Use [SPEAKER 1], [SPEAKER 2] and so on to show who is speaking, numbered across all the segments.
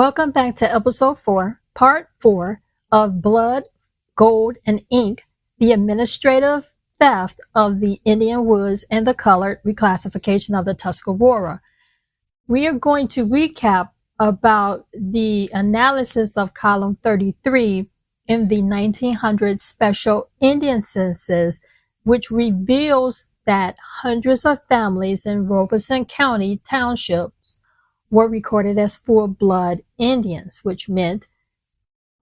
[SPEAKER 1] Welcome back to episode 4, part 4 of Blood, Gold, and Ink, the administrative theft of the Indian Woods and the colored reclassification of the Tuscarora. We are going to recap about the analysis of column 33 in the 1900 Special Indian Census, which reveals that hundreds of families in Robeson County townships were recorded as full-blood Indians, which meant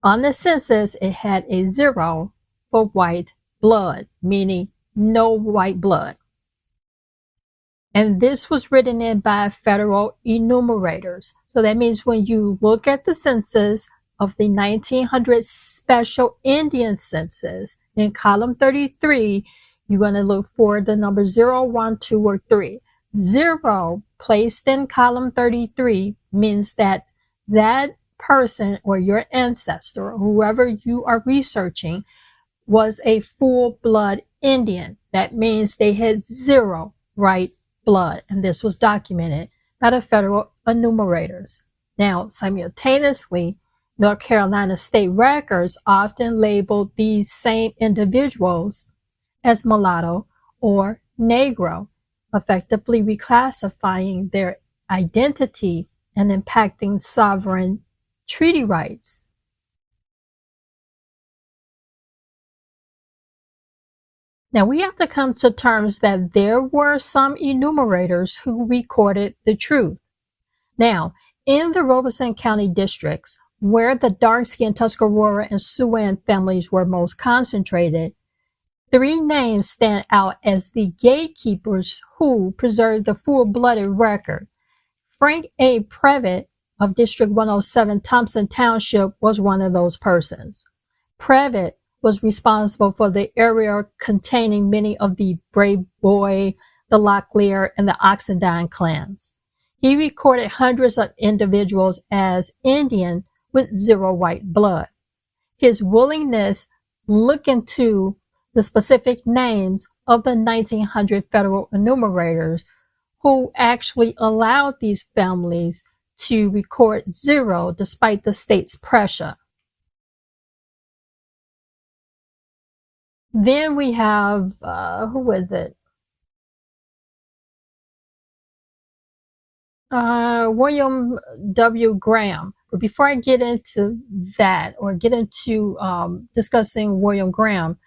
[SPEAKER 1] on the census it had a 0 for white blood, meaning no white blood. And this was written in by federal enumerators. So that means when you look at the census of the 1900 Special Indian Census in column 33, you're going to look for the number 0, 1, 2, or 3. 0 placed in column 33 means that that person or your ancestor or whoever you are researching was a full-blood Indian. That means they had 0 white blood, and this was documented by the federal enumerators. Now, simultaneously, North Carolina state records often labeled these same individuals as mulatto or Negro, effectively reclassifying their identity and impacting sovereign treaty rights. Now we have to come to terms that there were some enumerators who recorded the truth. Now, in the Robeson County districts, where the dark-skinned Tuscarora and Siouan families were most concentrated, 3 names stand out as the gatekeepers who preserved the full-blooded record. Frank A. Previtt of District 107 Thompson Township was one of those persons. Previtt was responsible for the area containing many of the Brave Boy, the Locklear, and the Oxendine clans. He recorded hundreds of individuals as Indian with 0 white blood. His willingness to look into the specific names of the 1900 federal enumerators who actually allowed these families to record 0 despite the state's pressure. Then we have, who is it? William W. Graham. But before I get into that or get into discussing William Graham,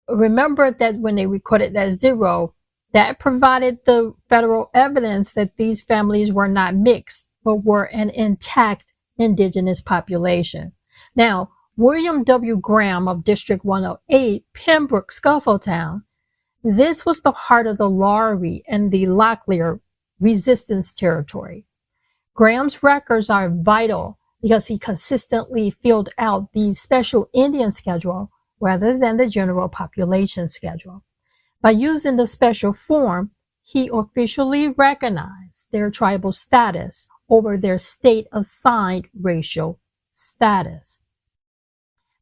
[SPEAKER 1] remember that when they recorded that 0, that provided the federal evidence that these families were not mixed, but were an intact indigenous population. Now, William W. Graham of District 108, Pembroke, Scuffletown, this was the heart of the Lowry and the Locklear resistance territory. Graham's records are vital because he consistently filled out the special Indian schedule rather than the general population schedule. By using the special form, he officially recognized their tribal status over their state-assigned racial status.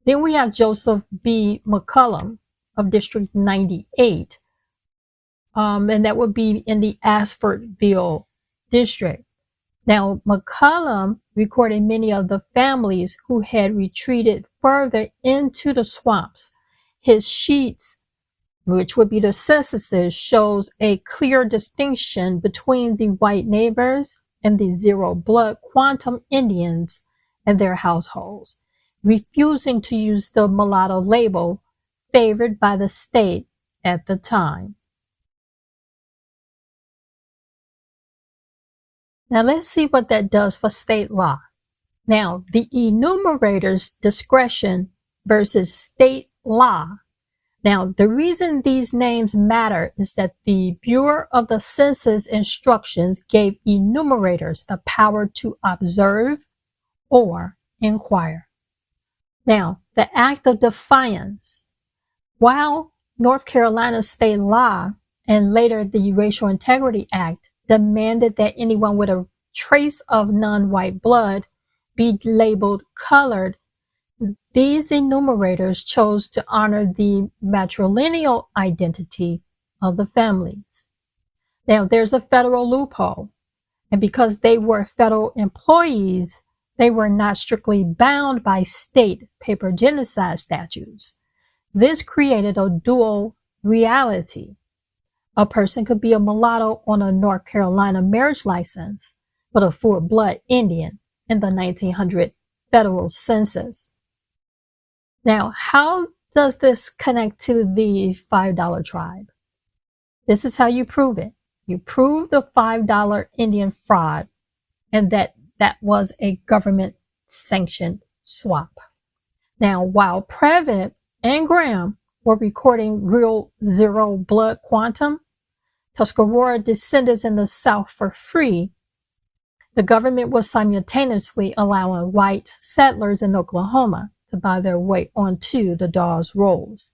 [SPEAKER 1] Then we have Joseph B. McCullum of District 98, and that would be in the Asfordville district. Now, McCullum recorded many of the families who had retreated further into the swamps. His sheets, which would be the censuses, shows a clear distinction between the white neighbors and the 0 blood quantum Indians and their households, refusing to use the mulatto label favored by the state at the time. Now let's see what that does for state law. Now, the enumerator's discretion versus state law. Now, the reason these names matter is that the Bureau of the Census instructions gave enumerators the power to observe or inquire. Now, the Act of Defiance. While North Carolina state law and later the Racial Integrity Act demanded that anyone with a trace of non-white blood be labeled colored, these enumerators chose to honor the matrilineal identity of the families. Now, there's a federal loophole, and because they were federal employees, They were not strictly bound by state paper genocide statutes. This created a dual reality. A person could be a mulatto on a North Carolina marriage license, but a full-blood Indian in the 1900 federal census. Now, how does this connect to the $5 tribe? This is how you prove it. You prove the $5 Indian fraud and that was a government-sanctioned swap. Now, while Previtt and Graham were recording real zero blood quantum, Tuscarora descendants in the South for free, the government was simultaneously allowing white settlers in Oklahoma to buy their way onto the Dawes rolls.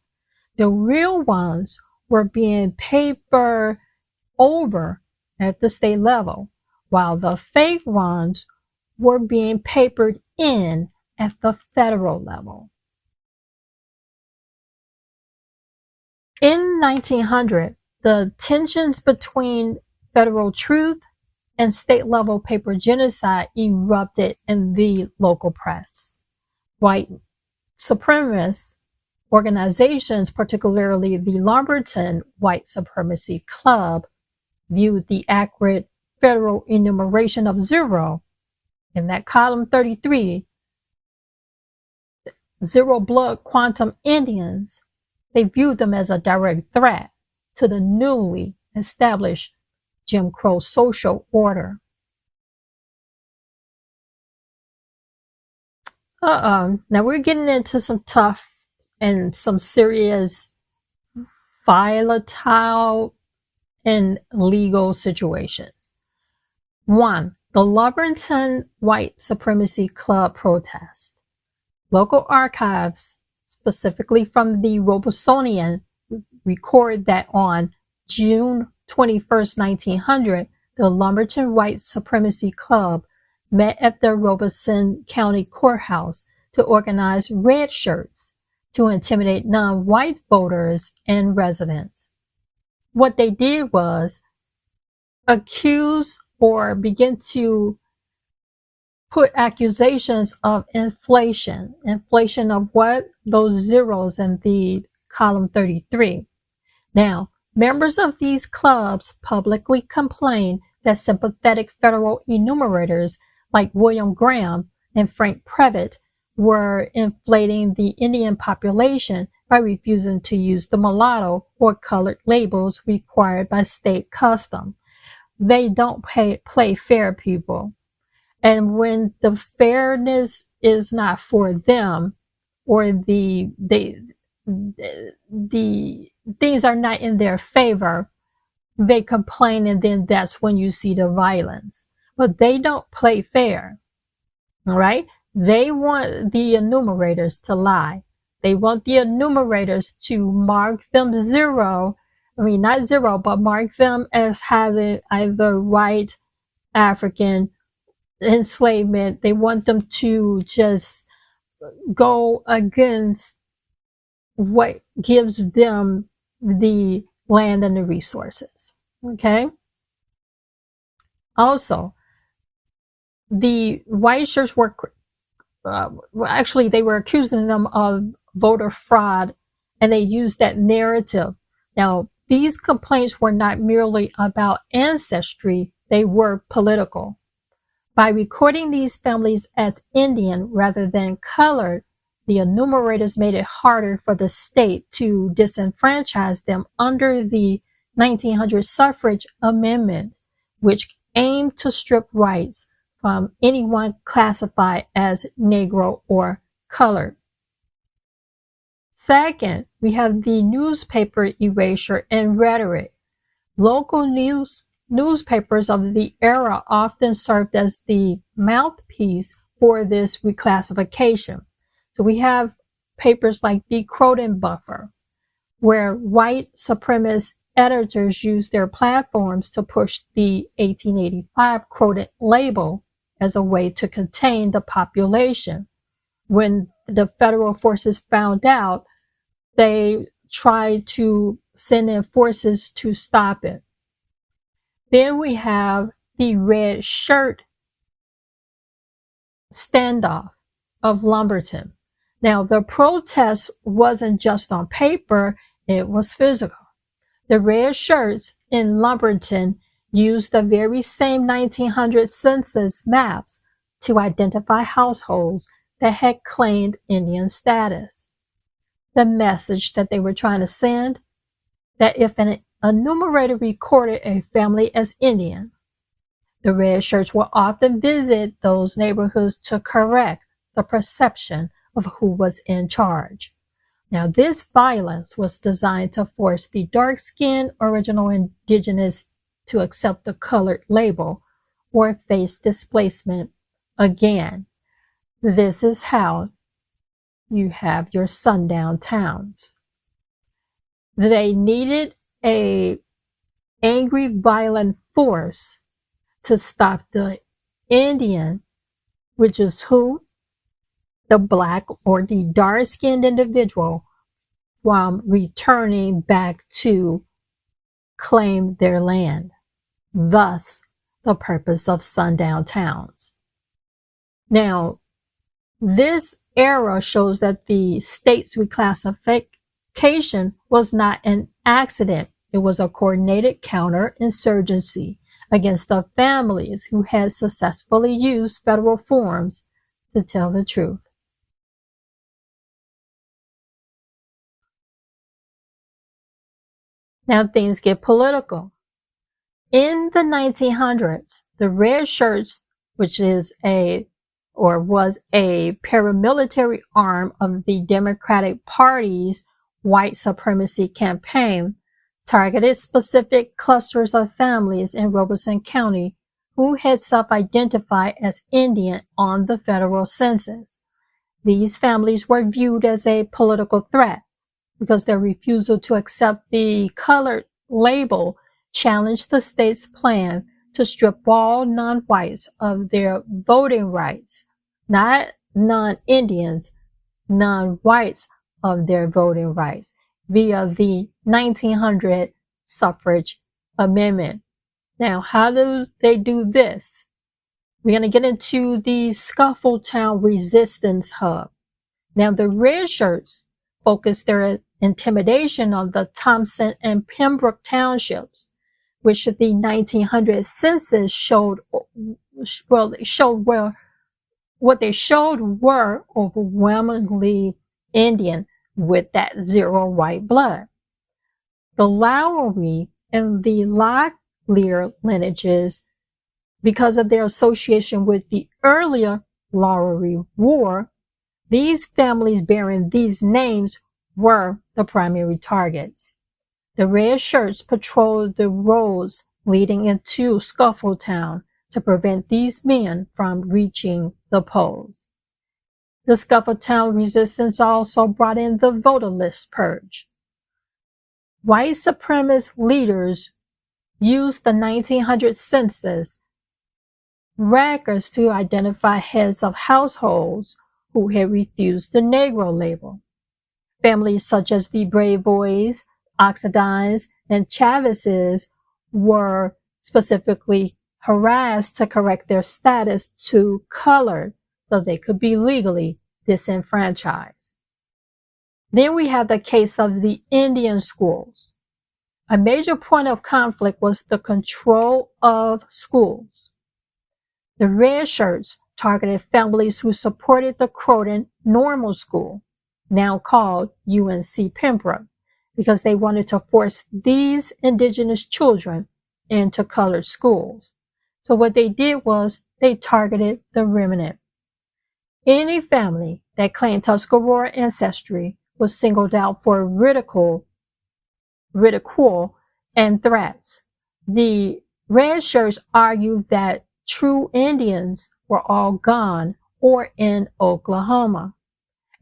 [SPEAKER 1] The real ones were being papered over at the state level, while the fake ones were being papered in at the federal level. In 1900, the tensions between federal truth and state-level paper genocide erupted in the local press. White supremacist organizations, particularly the Lumberton White Supremacy Club, viewed the accurate federal enumeration of zero in that column 33, zero blood quantum Indians. They viewed them as a direct threat to the newly established Jim Crow social order. Now we're getting into some tough and some serious volatile and legal situations. 1. The Lumberton White Supremacy Club protest. Local archives, specifically from the Robesonian, record that on June 21st, 1900, the Lumberton White Supremacy Club met at the Robeson County Courthouse to organize red shirts to intimidate non-white voters and residents. What they did was accuse or begin to put accusations of inflation. Inflation of what? Those zeros in the column 33. Now, members of these clubs publicly complained that sympathetic federal enumerators like William Graham and Frank Previtt were inflating the Indian population by refusing to use the mulatto or colored labels required by state custom. They don't play fair, people. And when the fairness is not for them, or the things are not in their favor, they complain, and then that's when you see the violence. But they don't play fair. All right? They want the enumerators to lie. They want the enumerators to mark them zero. I mean, not zero, but mark them as having either white, African, enslavement. They want them to just go against what gives them the land and the resources. Okay? Also, the white shirts were actually, they were accusing them of voter fraud, and they used that narrative. Now, these complaints were not merely about ancestry, they were political. By recording these families as Indian rather than colored, the enumerators made it harder for the state to disenfranchise them under the 1900 suffrage amendment, which aimed to strip rights from anyone classified as Negro or colored. Second, we have the newspaper erasure and rhetoric. Local newspapers of the era often served as the mouthpiece for this reclassification. So we have papers like the Croatan Buffer, where white supremacist editors used their platforms to push the 1885 Croatan label as a way to contain the population. When the federal forces found out, they tried to send in forces to stop it. Then we have the red shirt standoff of Lumberton. Now, the protest wasn't just on paper, it was physical. The red shirts in Lumberton used the very same 1900 census maps to identify households that had claimed Indian status. The message that they were trying to send, that if an enumerator recorded a family as Indian, the red shirts will often visit those neighborhoods to correct the perception of who was in charge. Now, this violence was designed to force the dark-skinned original indigenous to accept the colored label or face displacement again. This is how you have your sundown towns. They needed an angry, violent force to stop the Indian, which is who? The black or the dark-skinned individual, from returning back to claim their land. Thus, the purpose of sundown towns. Now, this era shows that the state's reclassification was not an accident. It was a coordinated counterinsurgency against the families who had successfully used federal forms to tell the truth. Now things get political. In the 1900s, the red shirts, which is was a paramilitary arm of the Democratic Party's white supremacy campaign, targeted specific clusters of families in Robeson County who had self-identified as Indian on the federal census. These families were viewed as a political threat because their refusal to accept the colored label challenged the state's plan to strip all non-whites of their voting rights, not non-Indians, non-whites of their voting rights via the 1900 suffrage amendment. Now, how do they do this? We're going to get into the Scuffletown Resistance Hub. Now, the red shirts focused their intimidation on the Thompson and Pembroke townships, which the 1900 census showed were overwhelmingly Indian with that zero white blood. The Lowry and the Locklear lineages, because of their association with the earlier Lowry War, these families bearing these names were the primary targets. The red shirts patrolled the roads leading into Scuffletown to prevent these men from reaching the polls. The Scuffletown resistance also brought in the voter list purge. White supremacist leaders used the 1900 census records to identify heads of households who had refused the Negro label. Families such as the Bravois, Oxidines, and Chavezes were specifically harassed to correct their status to colored so they could be legally disenfranchised. Then we have the case of the Indian schools. A major point of conflict was the control of schools. The red shirts targeted families who supported the Croatan Normal School, now called UNC Pembroke, because they wanted to force these indigenous children into colored schools. So what they did was they targeted the remnant. Any family that claimed Tuscarora ancestry was singled out for ridicule and threats. The red shirts argued that true Indians were all gone or in Oklahoma,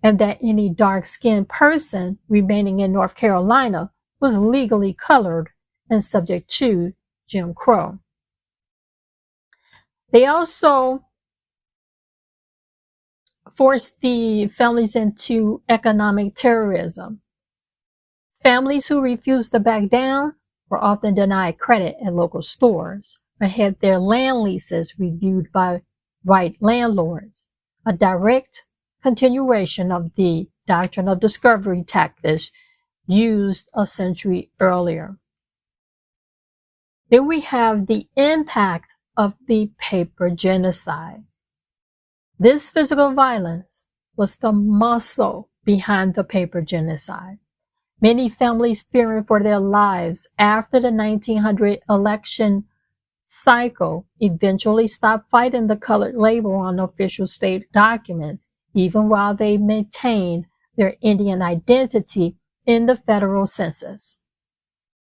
[SPEAKER 1] and that any dark-skinned person remaining in North Carolina was legally colored and subject to Jim Crow. They also forced the families into economic terrorism. Families who refused to back down were often denied credit at local stores or had their land leases reviewed by white landlords. a direct continuation of the doctrine of discovery tactics used a century earlier. Then we have the impact of the paper genocide. This physical violence was the muscle behind the paper genocide. Many families fearing for their lives after the 1900 election cycle eventually stopped fighting the colored label on official state documents, even while they maintained their Indian identity in the federal census.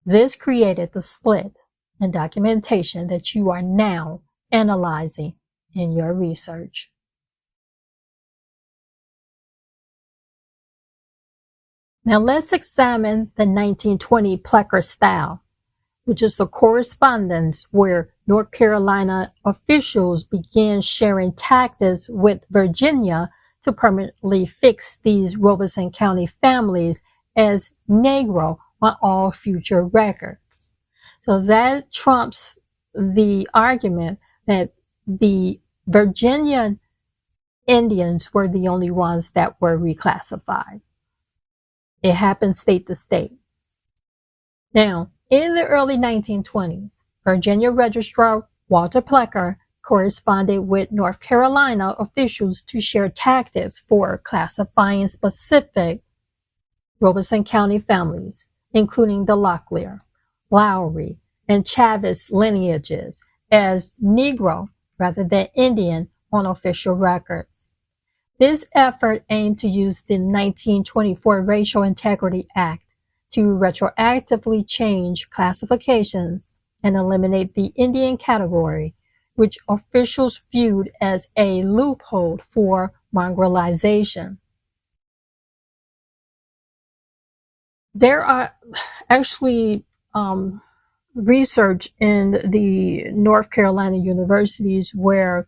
[SPEAKER 1] This created the split in documentation that you are now analyzing in your research. Now let's examine the 1920 Plecker style, which is the correspondence where North Carolina officials began sharing tactics with Virginia to permanently fix these Robeson County families as Negro on all future records. So that trumps the argument that the Virginia Indians were the only ones that were reclassified. It happened state to state. Now, in the early 1920s, Virginia Registrar Walter Plecker corresponded with North Carolina officials to share tactics for classifying specific Robeson County families, including the Locklear, Lowry, and Chavez lineages, as Negro rather than Indian on official records. This effort aimed to use the 1924 Racial Integrity Act to retroactively change classifications and eliminate the Indian category, which officials viewed as a loophole for mongrelization. There are actually research in the North Carolina universities where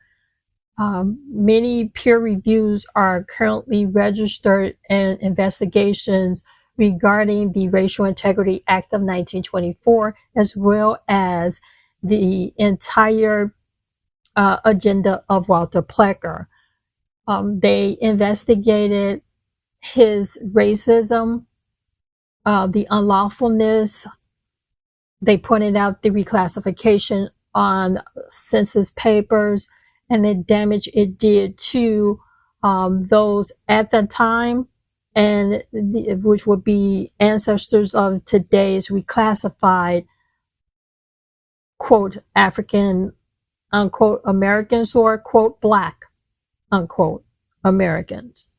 [SPEAKER 1] many peer reviews are currently registered and investigations regarding the Racial Integrity Act of 1924, as well as the entire agenda of Walter Plecker. They investigated his racism, the unlawfulness. They pointed out the reclassification on census papers and the damage it did to those at the time, and which would be ancestors of today's reclassified, quote, African, unquote, Americans, or, quote, Black, unquote, Americans.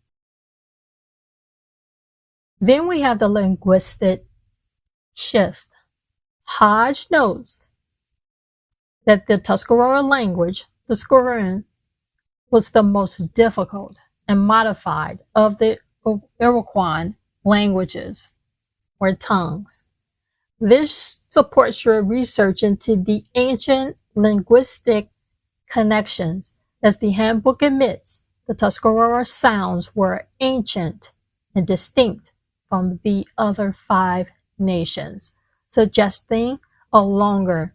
[SPEAKER 1] Then we have the linguistic shift. Hodge notes that the Tuscarora language, the Tuscaroran, was the most difficult and modified of the Iroquois languages or tongues. This supports your research into the ancient linguistic connections. As the handbook admits, the Tuscarora sounds were ancient and distinct from the other 5 nations, suggesting a longer,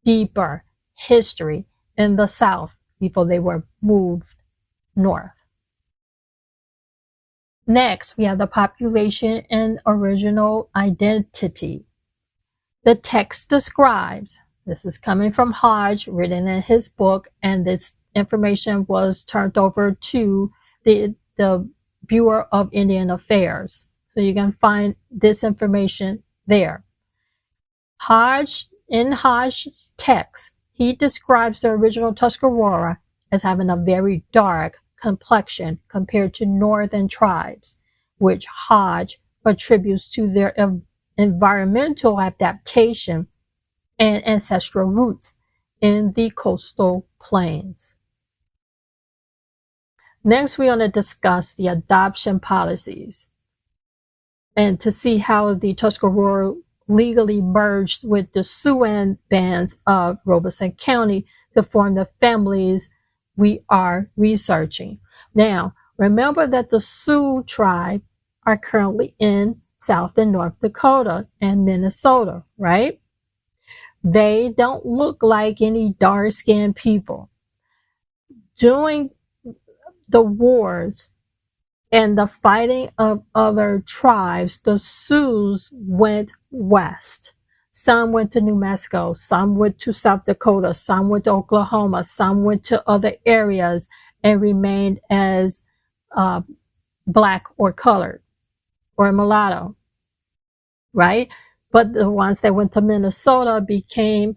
[SPEAKER 1] deeper history in the South before they were moved north. Next, we have the population and original identity. The text describes, this is coming from Hodge, written in his book, and this information was turned over to the Bureau of Indian Affairs. So you can find this information there. In Hodge's text, he describes the original Tuscarora as having a very dark complexion compared to northern tribes, which Hodge attributes to their environmental adaptation and ancestral roots in the coastal plains. Next, we're going to discuss the adoption policies and to see how the Tuscarora legally merged with the Siouan bands of Robeson County to form the families we are researching. Now, remember that the Sioux tribe are currently in South and North Dakota and Minnesota, right? They don't look like any dark-skinned people. During the wars and the fighting of other tribes, the Sioux went west. Some went to New Mexico, some went to South Dakota, some went to Oklahoma, some went to other areas and remained as black or colored or mulatto, right? But the ones that went to Minnesota became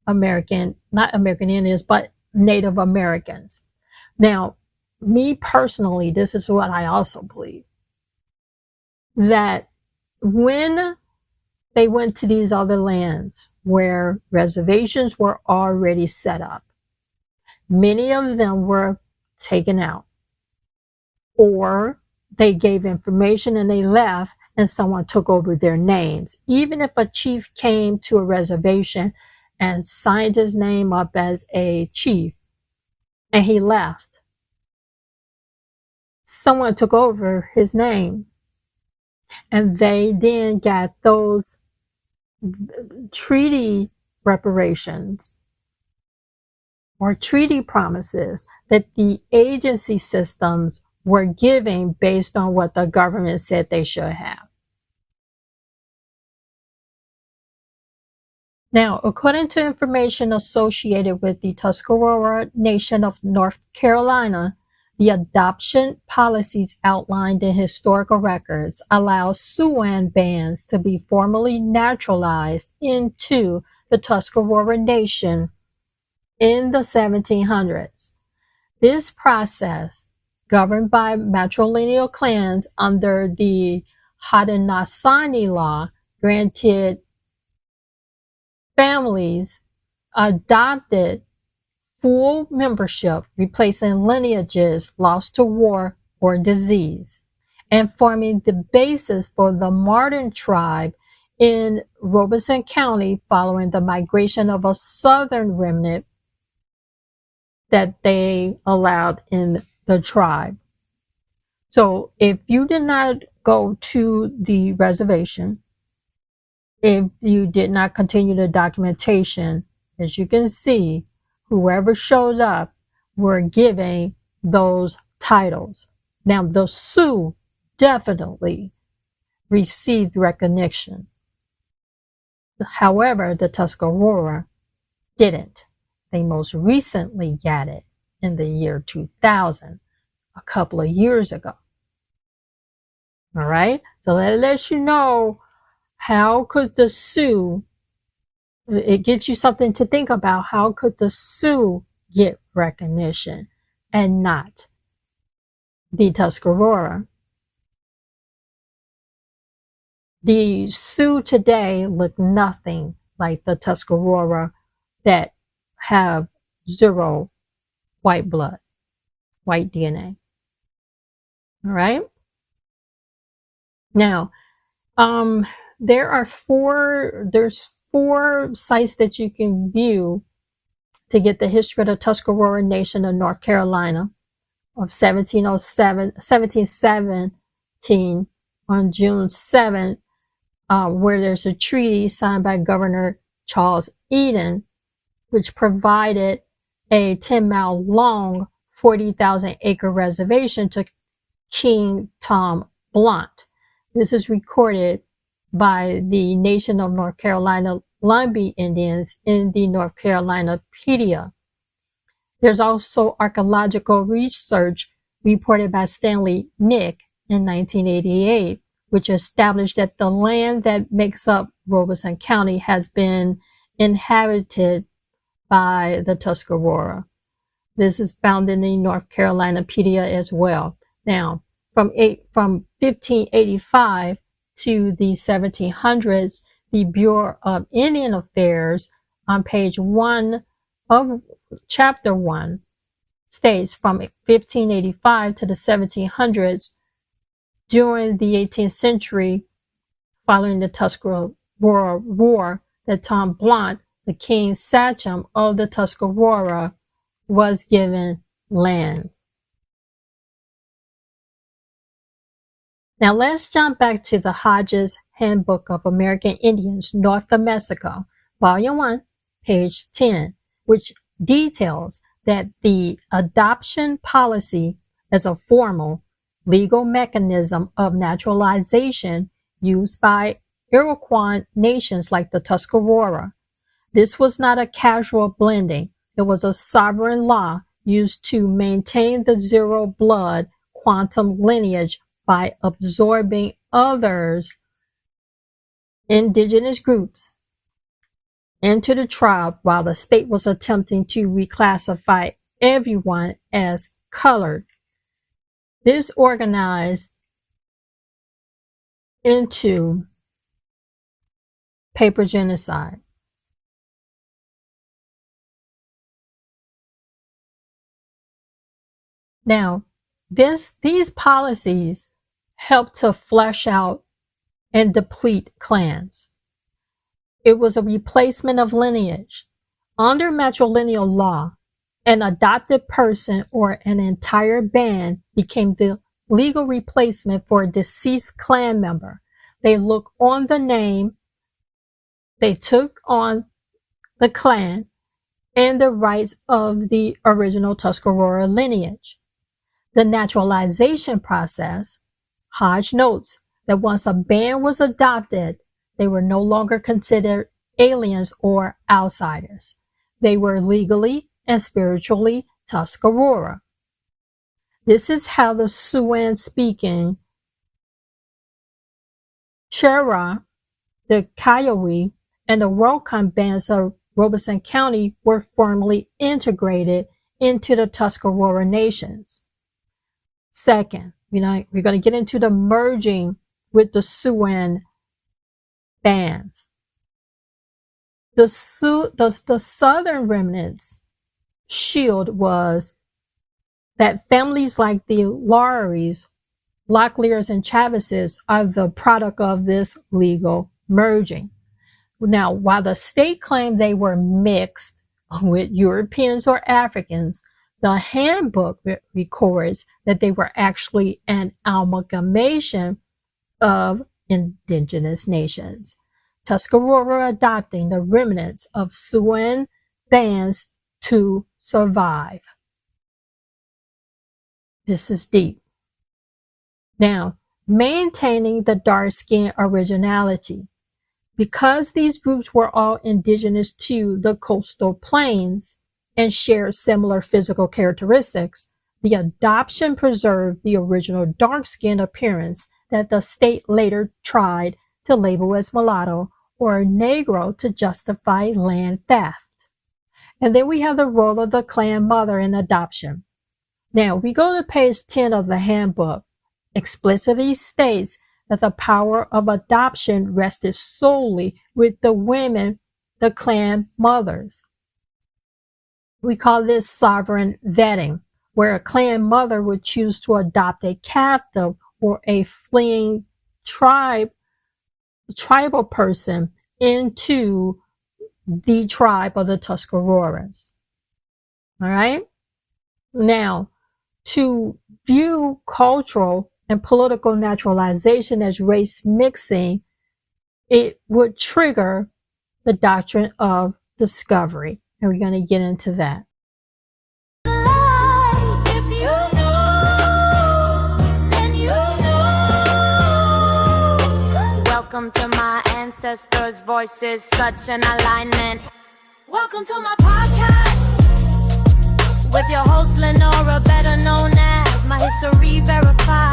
[SPEAKER 1] not American Indians, but Native Americans. Now, me personally, this is what I also believe, that when they went to these other lands where reservations were already set up, many of them were taken out, or they gave information and they left and someone took over their names. Even if a chief came to a reservation and signed his name up as a chief and he left, someone took over his name and they then got those treaty reparations or treaty promises that the agency systems were giving based on what the government said they should have. Now, according to information associated with the Tuscarora Nation of North Carolina, the adoption policies outlined in historical records allow Siouan bands to be formally naturalized into the Tuscarora Nation in the 1700s. This process, governed by matrilineal clans under the Haudenosaunee law, granted families adopted full membership, replacing lineages lost to war or disease, and forming the basis for the modern tribe in Robeson County following the migration of a southern remnant that they allowed in the tribe. So if you did not go to the reservation, if you did not continue the documentation, as you can see, whoever showed up were giving those titles. Now, the Sioux definitely received recognition. However, the Tuscarora didn't. They most recently got it in the year 2000, a couple of years ago. All right? So that lets you know, how could the Sioux, it gives you something to think about, how could the Sioux get recognition and not the Tuscarora? The Sioux today look nothing like the Tuscarora that have zero white blood, white DNA. All right? Now, there's four sites that you can view to get the history of the Tuscarora Nation of North Carolina of 1717 on June 7th, where there's a treaty signed by Governor Charles Eden, which provided a 10-mile long, 40,000 acre reservation to King Tom Blunt. This is recorded by the Nation of North Carolina Lumbee Indians in the North Carolinapedia. There's also archaeological research reported by Stanley Nick in 1988, which established that the land that makes up Robeson County has been inhabited by the Tuscarora. This is found in the North Carolinapedia as well. Now, from 1585 to the 1700s, the Bureau of Indian Affairs on page 1 of chapter 1 states from 1585 to the 1700s, during the 18th century, following the Tuscarora War, that Tom Blunt, the king sachem of the Tuscarora, was given land. Now let's jump back to the Hodges Handbook of American Indians North of Mexico, Volume 1, page 10, which details that the adoption policy as a formal, legal mechanism of naturalization used by Iroquois nations like the Tuscarora. This was not a casual blending. It was a sovereign law used to maintain the zero blood quantum lineage by absorbing others, indigenous groups, into the tribe while the state was attempting to reclassify everyone as colored. This organized into paper genocide. Now, these policies helped to flesh out and deplete clans. It was a replacement of lineage. Under matrilineal law, an adopted person or an entire band became the legal replacement for a deceased clan member. They look on the name, they took on the clan and the rights of the original Tuscarora lineage. The naturalization process, Hodge notes that once a band was adopted, they were no longer considered aliens or outsiders. They were legally and spiritually Tuscarora. This is how the Siouan-speaking Chera, the Kiowa, and the Croatan bands of Robeson County were formally integrated into the Tuscarora nations. Second, we're going to get into the merging with the Siouan bands. The southern remnants' shield was that families like the Lowrys, Locklears, and Chavises are the product of this legal merging. Now, while the state claimed they were mixed with Europeans or Africans, the handbook records that they were actually an amalgamation of indigenous nations. Tuscarora adopting the remnants of Siouan bands to survive. This is deep. Now, maintaining the dark-skin originality. Because these groups were all indigenous to the coastal plains and shared similar physical characteristics, the adoption preserved the original dark-skin appearance that the state later tried to label as mulatto or Negro to justify land theft. And then we have the role of the clan mother in adoption. Now, we go to page 10 of the handbook. Explicitly states that the power of adoption rested solely with the women, the clan mothers. We call this sovereign vetting, where a clan mother would choose to adopt a captive or a fleeing tribal person into the tribe of the Tuscaroras. All right? Now, to view cultural and political naturalization as race mixing, it would trigger the doctrine of discovery. And we're going to get into that.
[SPEAKER 2] If you know, then you know. Welcome to my ancestors' voices, such an alignment. Welcome to my podcast with your host Lenora, better known as my history verified.